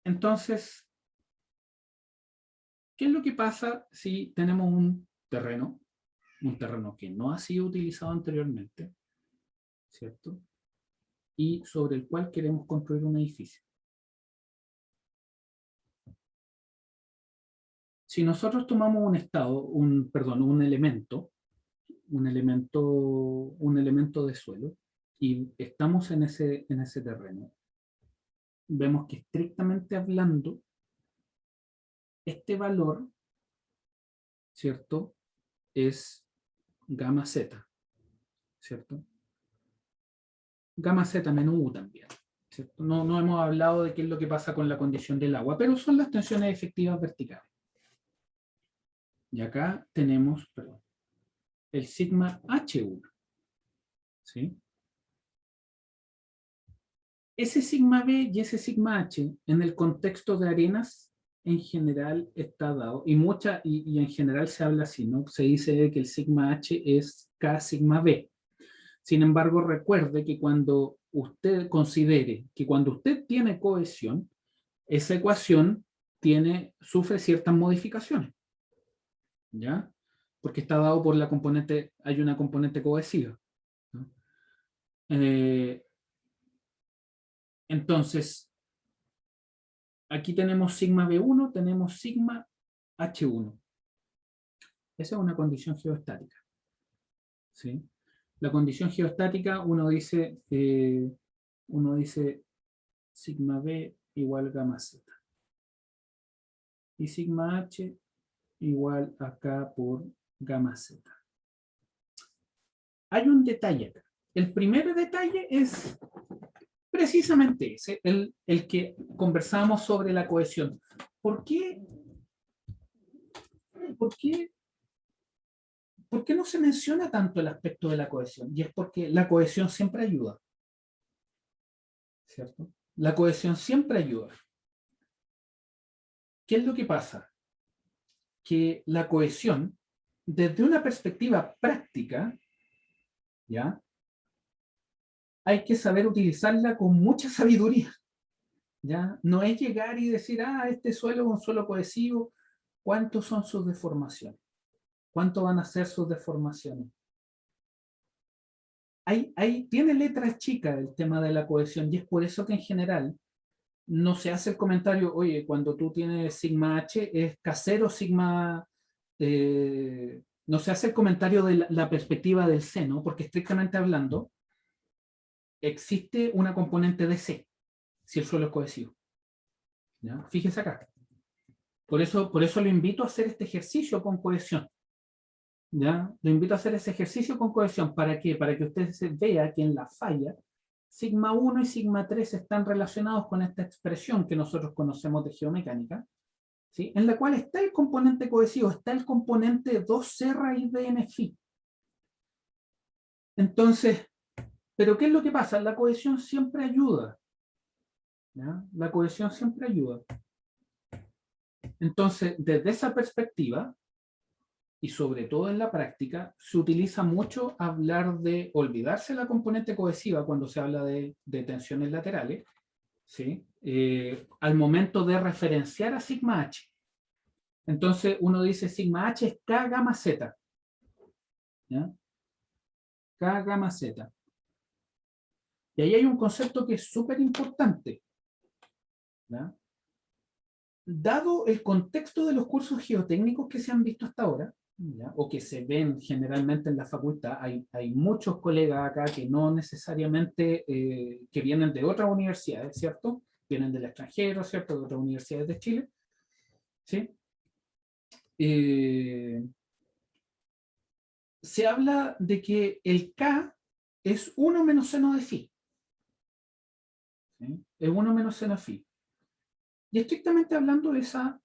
Entonces, ¿qué es lo que pasa si tenemos un terreno que no ha sido utilizado anteriormente, ¿cierto? Y sobre el cual queremos construir un edificio? Si nosotros tomamos un elemento de suelo y estamos en ese terreno, vemos que estrictamente hablando, este valor, ¿cierto?, es gamma z, ¿cierto? Gamma z menos u también, ¿cierto? No hemos hablado de qué es lo que pasa con la condición del agua, pero son las tensiones efectivas verticales. Y acá tenemos, el sigma H1, ¿sí? Ese sigma B y ese sigma H en el contexto de arenas en general está dado, y en general se habla así, ¿no? Se dice que el sigma H es K sigma B. Sin embargo, recuerde que cuando usted considere que cuando usted tiene cohesión, esa ecuación sufre ciertas modificaciones, ¿ya? Porque está dado por la componente, hay una componente cohesiva, ¿no? Entonces, aquí tenemos sigma B1, tenemos sigma H1. Esa es una condición geostática, ¿sí? La condición geostática, uno dice sigma B igual gamma Z. Y sigma H igual a K por gamma Z. Hay un detalle acá. El primer detalle es precisamente ese, el que conversamos sobre la cohesión. ¿Por qué no se menciona tanto el aspecto de la cohesión? Y es porque la cohesión siempre ayuda, ¿cierto? La cohesión siempre ayuda. ¿Qué es lo que pasa? Que la cohesión, desde una perspectiva práctica, ¿ya? Hay que saber utilizarla con mucha sabiduría, ¿ya? No es llegar y decir, este suelo es un suelo cohesivo, ¿cuántos son sus deformaciones? ¿Cuánto van a ser sus deformaciones? Tiene letras chicas el tema de la cohesión y es por eso que en general no se hace el comentario, oye, cuando tú tienes sigma H es casero sigma, no se hace el comentario de la perspectiva del seno, porque estrictamente hablando existe una componente de C, si el suelo es cohesivo, ¿ya? Fíjese acá. Por eso lo invito a hacer este ejercicio con cohesión, ¿ya? Lo invito a hacer ese ejercicio con cohesión. ¿Para qué? Para que usted vea que en la falla sigma 1 y sigma 3 están relacionados con esta expresión que nosotros conocemos de geomecánica, ¿sí? En la cual está el componente cohesivo, está el componente 2C raíz de n phi. Entonces, ¿pero qué es lo que pasa? La cohesión siempre ayuda, ¿ya? La cohesión siempre ayuda. Entonces, desde esa perspectiva, y sobre todo en la práctica, se utiliza mucho hablar de olvidarse la componente cohesiva cuando se habla de tensiones laterales, ¿sí? Al momento de referenciar a sigma H. Entonces uno dice sigma H es K gamma Z, ¿ya? K gamma Z. Y ahí hay un concepto que es súper importante, ¿ya? Dado el contexto de los cursos geotécnicos que se han visto hasta ahora, ¿ya? O que se ven generalmente en la facultad, hay muchos colegas acá que no necesariamente, que vienen de otras universidades, ¿cierto? Vienen del extranjero, ¿cierto? De otras universidades de Chile, ¿sí? Se habla de que el K es 1 menos seno de phi, ¿sí? Es 1 menos seno de phi. Y estrictamente hablando, esa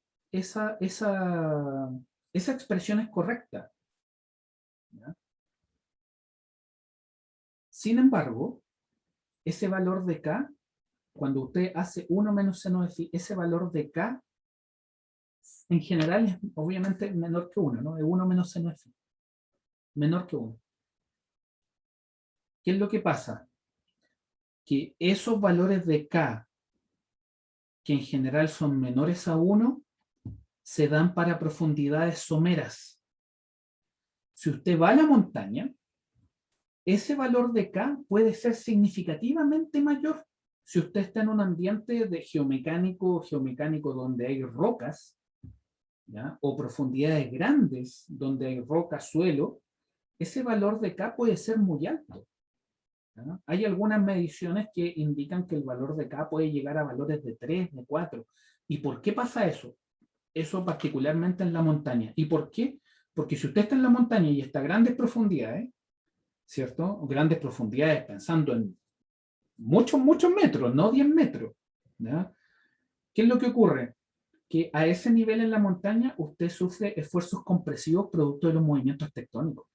expresión es correcta, ¿ya? Sin embargo, ese valor de K, cuando usted hace 1 menos seno de phi, ese valor de K en general es obviamente menor que 1, ¿no? Es 1 menos seno de phi. Menor que 1. ¿Qué es lo que pasa? Que esos valores de K, que en general son menores a 1, se dan para profundidades someras. Si usted va a la montaña, ese valor de K puede ser significativamente mayor. Si usted está en un ambiente de geomecánico donde hay rocas, ¿ya? O profundidades grandes donde hay roca, suelo, ese valor de K puede ser muy alto, ¿ya? Hay algunas mediciones que indican que el valor de K puede llegar a valores de 3, de 4. ¿Y por qué pasa eso? Eso particularmente en la montaña. ¿Y por qué? Porque si usted está en la montaña y está a grandes profundidades, ¿cierto? Grandes profundidades pensando en muchos, muchos metros, no 10 metros, ¿ya? ¿Qué es lo que ocurre? Que a ese nivel en la montaña usted sufre esfuerzos compresivos producto de los movimientos tectónicos.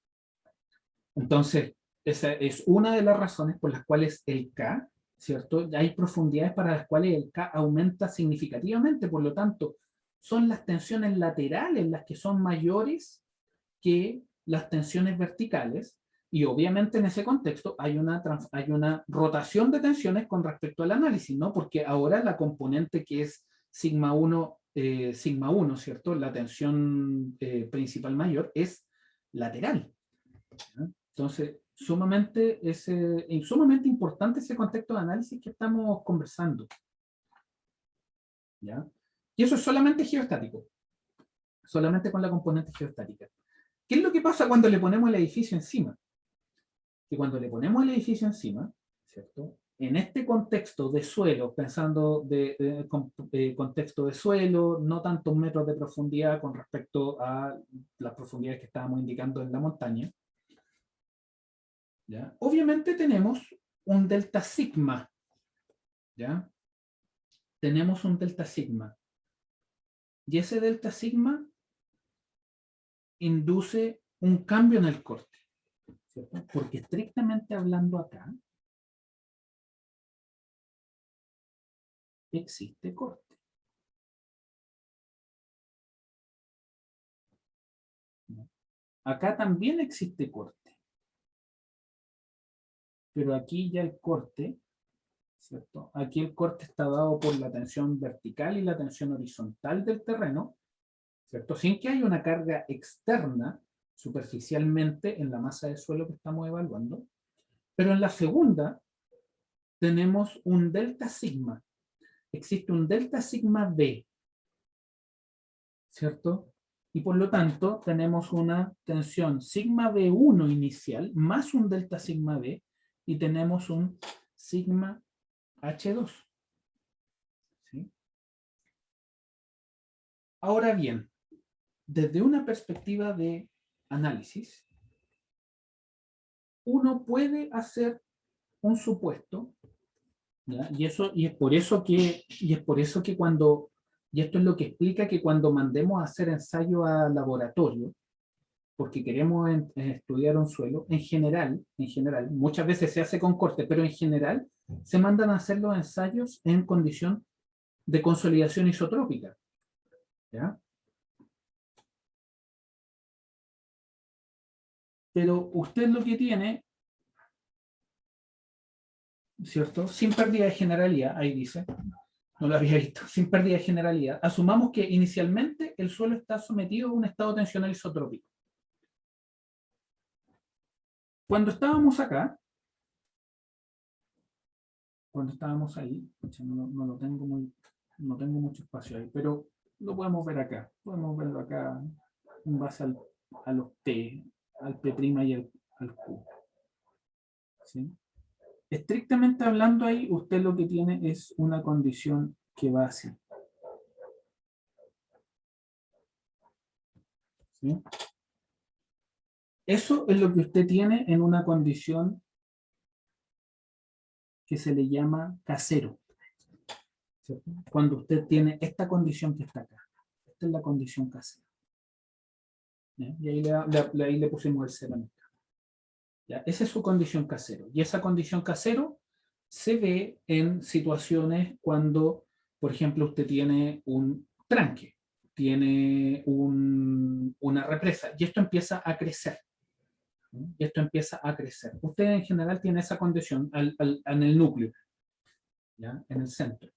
Entonces, esa es una de las razones por las cuales el K, ¿cierto? Hay profundidades para las cuales el K aumenta significativamente, por lo tanto, son las tensiones laterales las que son mayores que las tensiones verticales, Y obviamente en ese contexto hay una rotación de tensiones con respecto al análisis, ¿no? Porque ahora la componente que es sigma 1, ¿cierto? La tensión principal mayor es lateral, ¿ya? Entonces, sumamente importante ese contexto de análisis que estamos conversando, ¿ya? Y eso es solamente geostático, solamente con la componente geostática. ¿Qué es lo que pasa cuando le ponemos el edificio encima? Que cuando le ponemos el edificio encima, ¿cierto? En este contexto de suelo, pensando contexto de suelo, no tantos metros de profundidad con respecto a las profundidades que estábamos indicando en la montaña, ¿ya? Obviamente tenemos un delta sigma, ¿ya? Tenemos un delta sigma. Y ese delta sigma induce un cambio en el corte, ¿cierto? Porque estrictamente hablando acá, existe corte. ¿No? Acá también existe corte, pero aquí ya el corte, ¿cierto? Aquí el corte está dado por la tensión vertical y la tensión horizontal del terreno, ¿cierto? Sin que haya una carga externa superficialmente en la masa de suelo que estamos evaluando. Pero en la segunda tenemos un delta sigma. Existe un delta sigma B, ¿cierto? Y por lo tanto tenemos una tensión sigma B1 inicial más un delta sigma B y tenemos un sigma H2. ¿Sí? Ahora bien, desde una perspectiva de análisis, uno puede hacer un supuesto, ¿ya? Y es por eso que cuando, y esto es lo que explica que cuando mandemos a hacer ensayo a laboratorio, porque queremos estudiar un suelo, en general, muchas veces se hace con corte, pero en general se mandan a hacer los ensayos en condición de consolidación isotrópica, ¿ya? Pero usted lo que tiene, ¿cierto? Sin pérdida de generalidad, ahí dice, no lo había visto, sin pérdida de generalidad, asumamos que inicialmente el suelo está sometido a un estado tensional isotrópico. Cuando estábamos acá, cuando estábamos ahí, no tengo mucho espacio ahí, pero lo podemos ver acá, podemos verlo acá en base a los P, al P' y al Q. ¿Sí? Estrictamente hablando ahí, usted lo que tiene es una condición que va así. ¿Sí? Eso es lo que usted tiene en una condición que se le llama casero, ¿cierto? Cuando usted tiene esta condición que está acá. Esta es la condición casera. ¿Ya? Y ahí le pusimos el cero. ¿Ya? Esa es su condición casero. Y esa condición casero se ve en situaciones cuando, por ejemplo, usted tiene un tranque, tiene una represa, y esto empieza a crecer. ¿No? Y esto empieza a crecer. Usted en general tiene esa condición en el núcleo, ¿ya? En el centro.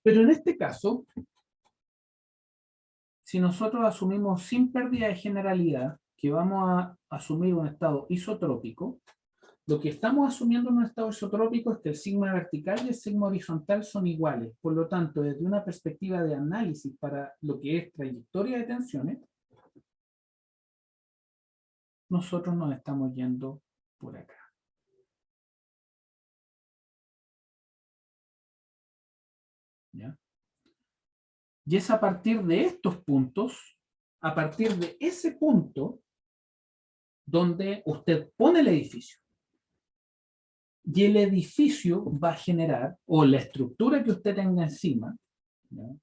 Pero en este caso, si nosotros asumimos sin pérdida de generalidad que vamos a asumir un estado isotrópico, lo que estamos asumiendo en un estado isotrópico es que el sigma vertical y el sigma horizontal son iguales. Por lo tanto, desde una perspectiva de análisis para lo que es trayectoria de tensiones, nosotros nos estamos yendo por acá. ¿Ya? Y es a partir de estos puntos, a partir de ese punto, donde usted pone el edificio. Y el edificio va a generar, o la estructura que usted tenga encima, ¿no?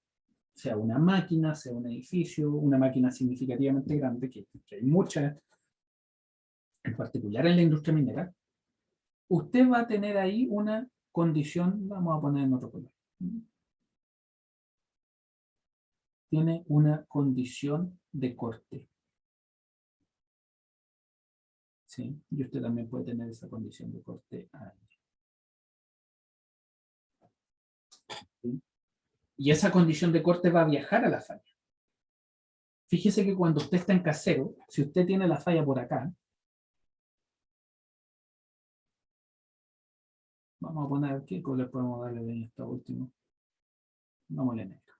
Sea una máquina, sea un edificio, una máquina significativamente grande, que hay muchas, en particular en la industria minera, usted va a tener ahí una condición, vamos a poner en otro color, tiene una condición de corte. ¿sí? Y usted también puede tener esa condición de corte ahí. ¿Sí? Y esa condición de corte va a viajar a la falla. Fíjese que cuando usted está en casero, si usted tiene la falla por acá, vamos a poner, ¿qué color podemos darle en esta última? Vámonos negro.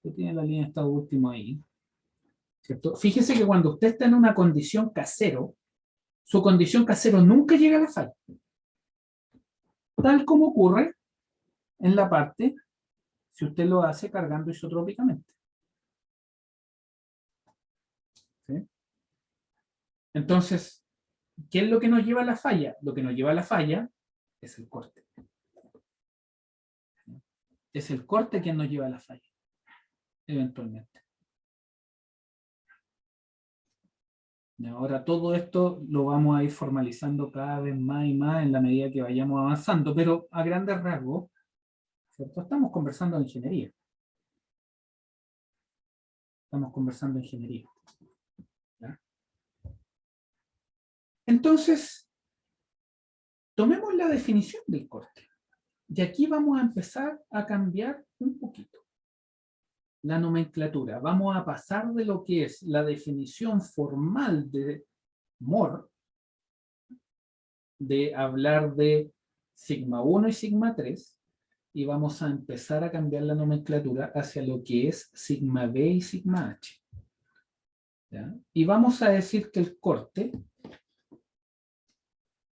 Usted tiene la línea de estado último ahí, ¿cierto? Fíjese que cuando usted está en una condición casero, su condición casero nunca llega a la falla. Tal como ocurre en la parte si usted lo hace cargando isotrópicamente. ¿Sí? Entonces, ¿qué es lo que nos lleva a la falla? Lo que nos lleva a la falla es el corte. Es el corte quien nos lleva a la falla, eventualmente. Y ahora todo esto lo vamos a ir formalizando cada vez más y más en la medida que vayamos avanzando, pero a grandes rasgos, ¿cierto? Estamos conversando de ingeniería. Estamos conversando de ingeniería. ¿Ya? Entonces, tomemos la definición del corte. Y aquí vamos a empezar a cambiar un poquito la nomenclatura. Vamos a pasar de lo que es la definición formal de Moore, de hablar de sigma 1 y sigma 3, y vamos a empezar a cambiar la nomenclatura hacia lo que es sigma B y sigma H. ¿Ya? Y vamos a decir que el corte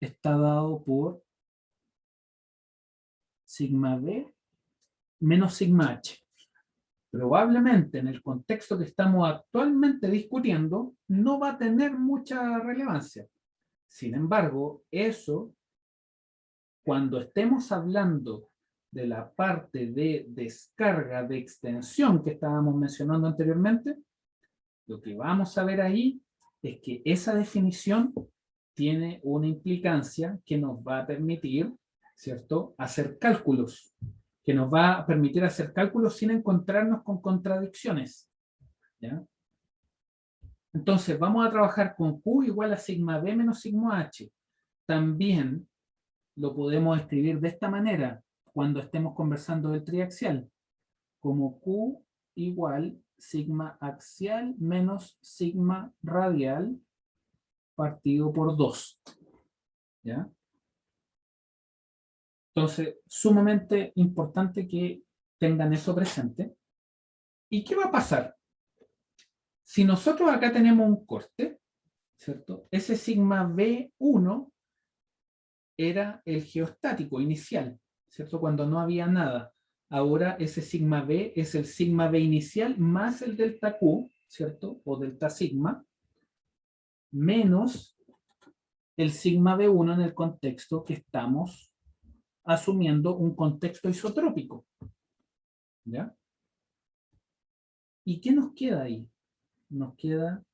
está dado por sigma B menos sigma H. Probablemente en el contexto que estamos actualmente discutiendo no va a tener mucha relevancia. Sin embargo, eso, cuando estemos hablando de la parte de descarga de extensión que estábamos mencionando anteriormente, lo que vamos a ver ahí es que esa definición tiene una implicancia que nos va a permitir, ¿cierto?, hacer cálculos, que nos va a permitir hacer cálculos sin encontrarnos con contradicciones. ¿Ya? Entonces, vamos a trabajar con Q igual a sigma B menos sigma H. También lo podemos escribir de esta manera cuando estemos conversando del triaxial, como Q igual sigma axial menos sigma radial partido por 2. ¿Ya? Entonces, sumamente importante que tengan eso presente. ¿Y qué va a pasar? Si nosotros acá tenemos un corte, ¿cierto? Ese sigma B1 era el geostático inicial, ¿cierto? Cuando no había nada. Ahora ese sigma B es el sigma B inicial más el delta Q, ¿cierto? O delta sigma, menos el sigma B1 en el contexto que estamos asumiendo un contexto isotrópico. ¿Ya? ¿Y qué nos queda ahí? Nos queda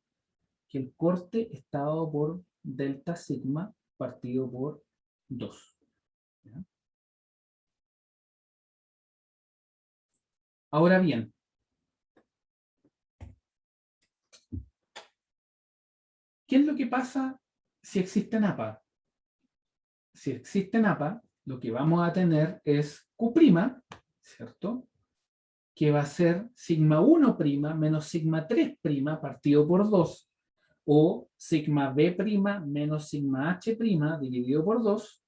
que el corte está dado por delta sigma partido por 2. ¿Ya? Ahora bien, ¿qué es lo que pasa si existe APA? Si existe APA, lo que vamos a tener es Q', ¿cierto? Que va a ser sigma 1' menos sigma 3' partido por 2, o sigma B' menos sigma H' dividido por 2,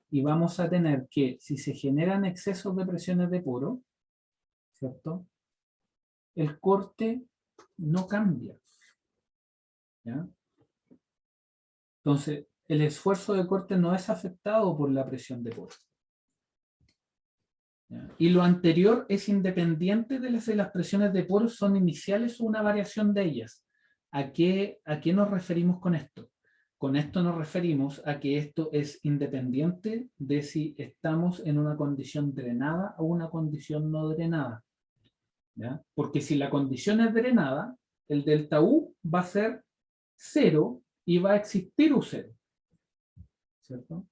y vamos a tener que si se generan excesos de presiones de poro, ¿cierto? El corte no cambia. ¿Ya? Entonces, el esfuerzo de corte no es afectado por la presión de poro. ¿Ya? Y lo anterior es independiente de las presiones de poro, son iniciales o una variación de ellas. ¿A qué nos referimos con esto? Con esto nos referimos a que esto es independiente de si estamos en una condición drenada o una condición no drenada. ¿Ya? Porque si la condición es drenada, el delta U va a ser 0 y va a existir U0. ¿Cierto?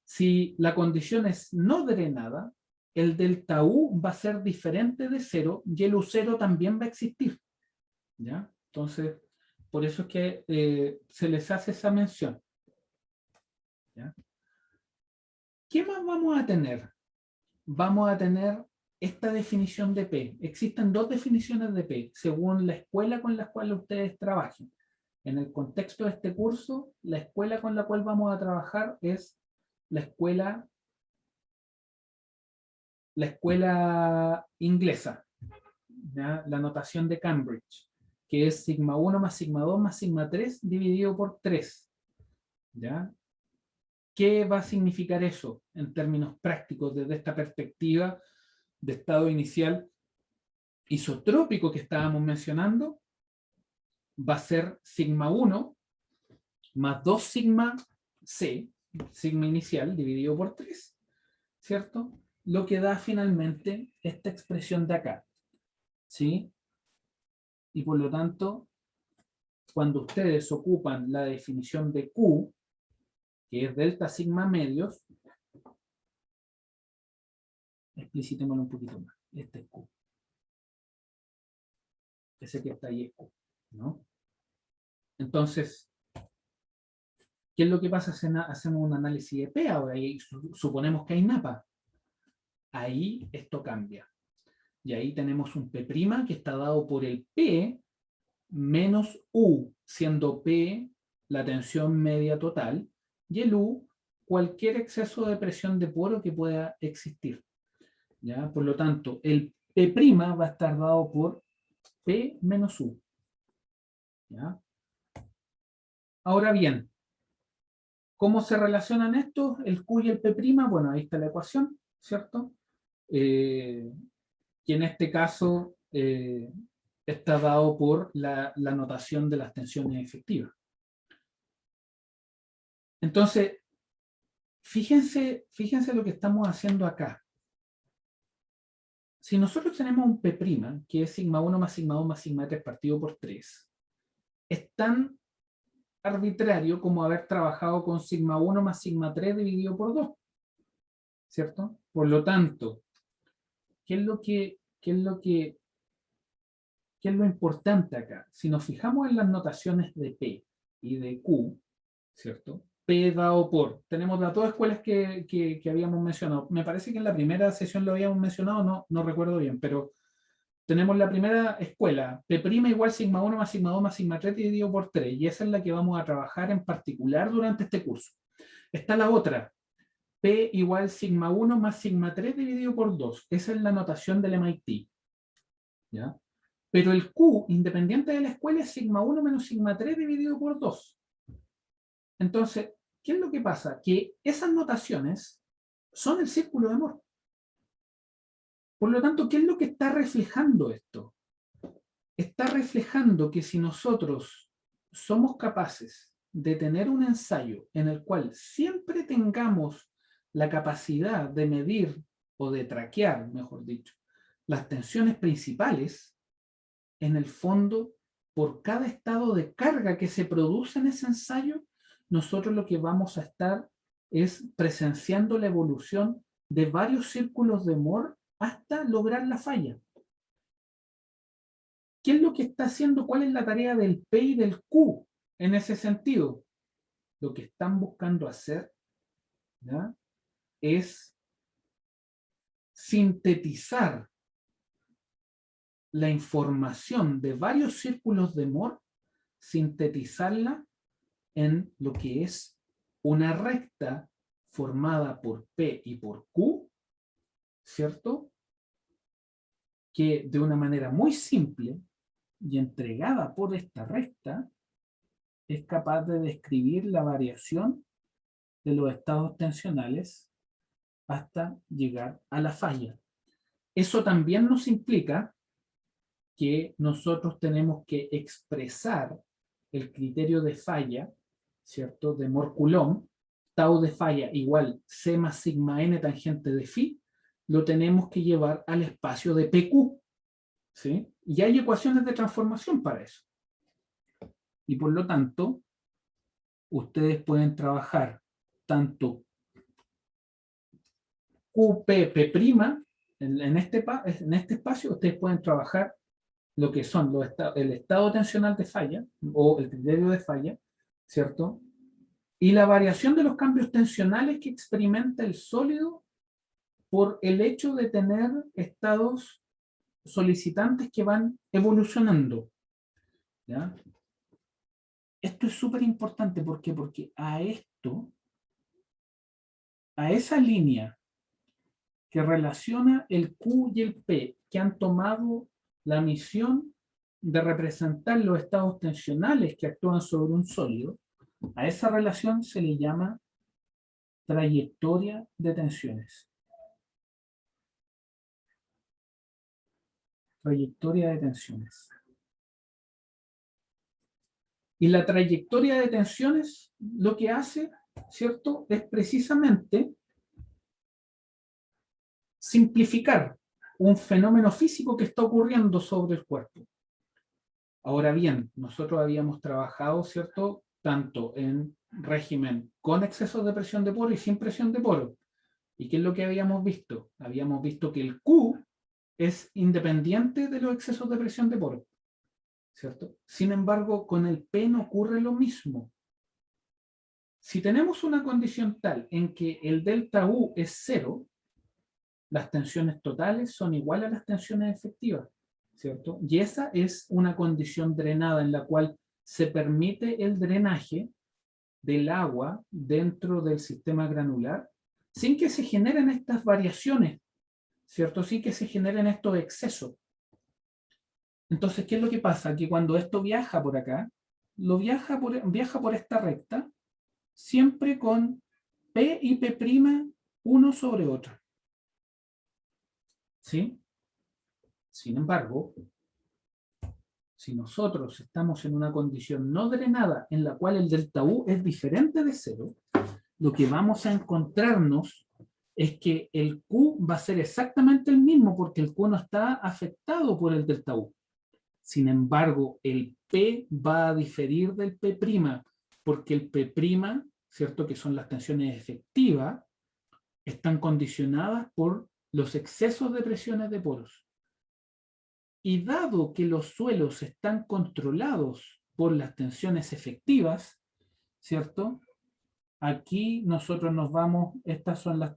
Si la condición es no drenada, el delta U va a ser diferente de 0 y el U0 también va a existir. ¿Ya? Entonces, por eso es que se les hace esa mención. ¿Ya? ¿Qué más vamos a tener? Vamos a tener esta definición de P. Existen dos definiciones de P, según la escuela con la cual ustedes trabajen. En el contexto de este curso, la escuela con la cual vamos a trabajar es la escuela inglesa, ¿ya? La notación de Cambridge, que es sigma 1 más sigma 2 más sigma 3 dividido por 3. ¿Ya? ¿Qué va a significar eso en términos prácticos desde esta perspectiva de estado inicial isotrópico que estábamos mencionando? Va a ser sigma 1 más 2 sigma C, sigma inicial dividido por 3, ¿cierto? Lo que da finalmente esta expresión de acá, ¿sí? Y por lo tanto, cuando ustedes ocupan la definición de Q, que es delta sigma medios, explicitémoslo un poquito más. Este es Q. Ese que está ahí es Q, ¿no? Entonces, ¿qué es lo que pasa si hacemos un análisis de P ahora y suponemos que hay NAPA? Ahí esto cambia. Y ahí tenemos un P' que está dado por el P menos U, siendo P la tensión media total, y el U cualquier exceso de presión de poro que pueda existir. ¿Ya? Por lo tanto, el P' va a estar dado por P menos U. ¿Ya? Ahora bien, ¿cómo se relacionan estos? El Q y el P', bueno, ahí está la ecuación, ¿cierto? Que en este caso está dado por la notación de las tensiones efectivas. Entonces, fíjense lo que estamos haciendo acá. Si nosotros tenemos un P', que es sigma 1 más sigma 2 más sigma 3 partido por 3, es tan arbitrario como haber trabajado con sigma 1 más sigma 3 dividido por 2, ¿cierto? Por lo tanto, ¿qué es lo importante acá? Si nos fijamos en las notaciones de P y de Q, ¿cierto? P dado por, tenemos las dos escuelas que habíamos mencionado. Me parece que en la primera sesión lo habíamos mencionado, no recuerdo bien, pero tenemos la primera escuela, P' igual sigma 1 más sigma 2 más sigma 3 dividido por 3, y esa es la que vamos a trabajar en particular durante este curso. Está la otra, P igual sigma 1 más sigma 3 dividido por 2. Esa es la notación del MIT. ¿Ya? Pero el Q, independiente de la escuela, es sigma 1 menos sigma 3 dividido por 2. Entonces, ¿qué es lo que pasa? Que esas notaciones son el círculo de Moore. Por lo tanto, ¿qué es lo que está reflejando esto? Está reflejando que si nosotros somos capaces de tener un ensayo en el cual siempre tengamos la capacidad de medir o de traquear, mejor dicho, las tensiones principales, en el fondo, por cada estado de carga que se produce en ese ensayo, nosotros lo que vamos a estar es presenciando la evolución de varios círculos de Moore hasta lograr la falla. ¿Qué es lo que está haciendo? ¿Cuál es la tarea del P y del Q en ese sentido? Lo que están buscando hacer, ¿ya?, es sintetizar la información de varios círculos de Moore, sintetizarla en lo que es una recta formada por P y por Q, ¿cierto? Que de una manera muy simple y entregada por esta recta es capaz de describir la variación de los estados tensionales hasta llegar a la falla. Eso también nos implica que nosotros tenemos que expresar el criterio de falla, ¿cierto?, de Moore-Coulomb, tau de falla igual C más sigma n tangente de phi, lo tenemos que llevar al espacio de PQ, ¿sí? Y hay ecuaciones de transformación para eso. Y por lo tanto, ustedes pueden trabajar tanto QP, P', en este espacio, ustedes pueden trabajar lo que son el estado tensional de falla o el criterio de falla, ¿cierto? Y la variación de los cambios tensionales que experimenta el sólido por el hecho de tener estados solicitantes que van evolucionando, ¿ya? Esto es súper importante, ¿por qué? Porque a esa línea que relaciona el Q y el P, que han tomado la misión de representar los estados tensionales que actúan sobre un sólido, a esa relación se le llama trayectoria de tensiones. Trayectoria de tensiones. Y la trayectoria de tensiones lo que hace, ¿cierto?, es precisamente simplificar un fenómeno físico que está ocurriendo sobre el cuerpo. Ahora bien, nosotros habíamos trabajado, ¿cierto?, tanto en régimen con excesos de presión de poro y sin presión de poro. ¿Y qué es lo que habíamos visto? Habíamos visto que el Q es independiente de los excesos de presión de poro, ¿cierto? Sin embargo, con el P no ocurre lo mismo. Si tenemos una condición tal en que el delta U es 0, las tensiones totales son iguales a las tensiones efectivas, ¿cierto? Y esa es una condición drenada en la cual se permite el drenaje del agua dentro del sistema granular sin que se generen estas variaciones, ¿cierto? Sin que se generen estos excesos. Entonces, ¿qué es lo que pasa? Que cuando esto viaja por acá, viaja por esta recta, siempre con P y P' uno sobre otro. ¿Sí? Sin embargo, si nosotros estamos en una condición no drenada en la cual el delta U es diferente de 0, lo que vamos a encontrarnos es que el Q va a ser exactamente el mismo porque el Q no está afectado por el delta U. Sin embargo, el P va a diferir del P' porque el P', ¿cierto?, que son las tensiones efectivas, están condicionadas por los excesos de presiones de poros. Y dado que los suelos están controlados por las tensiones efectivas, ¿cierto? Aquí nosotros nos vamos, estas son la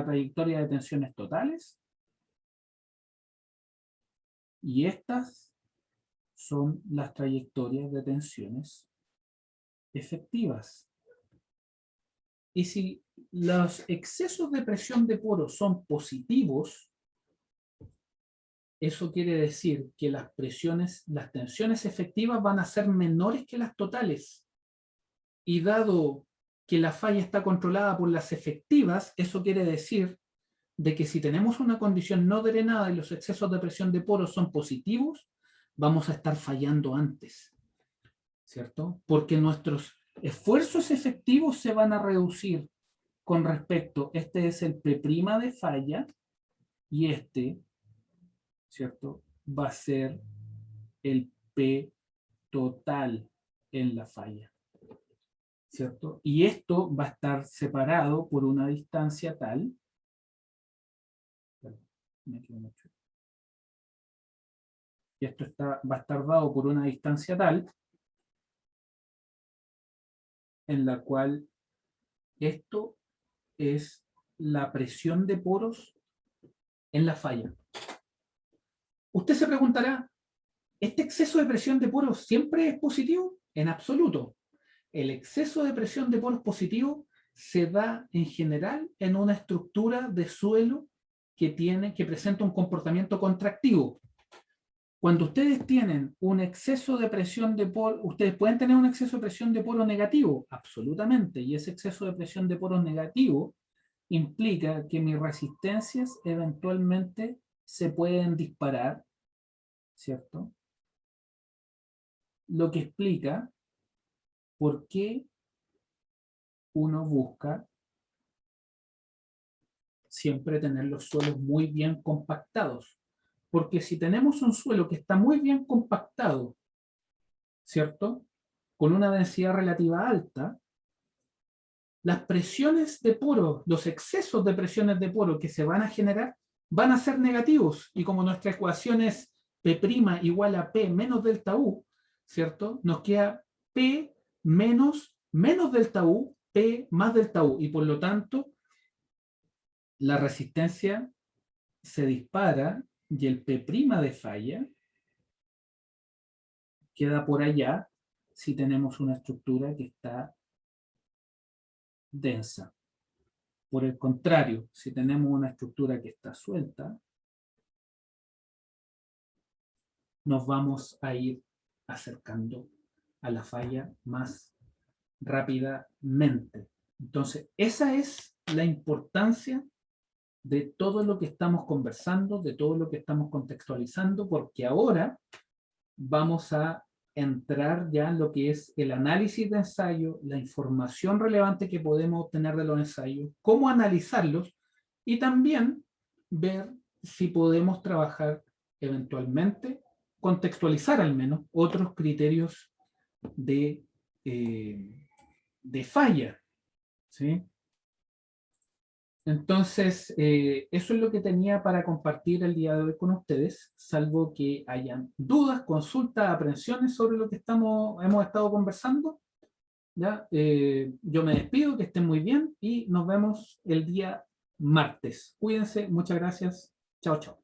trayectoria de tensiones totales, y estas son las trayectorias de tensiones efectivas. Y si los excesos de presión de poros son positivos, eso quiere decir que las tensiones efectivas van a ser menores que las totales. Y dado que la falla está controlada por las efectivas, eso quiere decir de que si tenemos una condición no drenada y los excesos de presión de poros son positivos, vamos a estar fallando antes, ¿cierto? Porque nuestros esfuerzos efectivos se van a reducir con respecto, este es el P' de falla, y este, ¿cierto?, va a ser el P total en la falla, ¿cierto? Y esto va a estar separado por una distancia tal, y esto va a estar dado por una distancia tal en la cual esto es la presión de poros en la falla. Usted se preguntará, ¿este exceso de presión de poros siempre es positivo? En absoluto. El exceso de presión de poros positivo se da en general en una estructura de suelo que presenta un comportamiento contractivo. Cuando ustedes tienen un exceso de presión de poro, ustedes pueden tener un exceso de presión de poro negativo, absolutamente, y ese exceso de presión de poro negativo implica que mis resistencias eventualmente se pueden disparar, ¿cierto? Lo que explica por qué uno busca siempre tener los suelos muy bien compactados. Porque si tenemos un suelo que está muy bien compactado, ¿cierto?, con una densidad relativa alta, las presiones de poro, los excesos de presiones de poro que se van a generar, van a ser negativos. Y como nuestra ecuación es P' igual a P menos delta U, ¿cierto? Nos queda P menos delta U, P más delta U, y por lo tanto la resistencia se dispara y el P' de falla queda por allá si tenemos una estructura que está densa. Por el contrario, si tenemos una estructura que está suelta, nos vamos a ir acercando a la falla más rápidamente. Entonces, esa es la importancia de todo lo que estamos conversando, de todo lo que estamos contextualizando, porque ahora vamos a entrar ya en lo que es el análisis de ensayo, la información relevante que podemos obtener de los ensayos, cómo analizarlos y también ver si podemos trabajar eventualmente, contextualizar al menos otros criterios de, de falla, ¿sí? Entonces, eso es lo que tenía para compartir el día de hoy con ustedes, salvo que hayan dudas, consultas, aprensiones sobre lo que hemos estado conversando. ¿Ya? Yo me despido, que estén muy bien y nos vemos el día martes. Cuídense, muchas gracias. Chao, chao.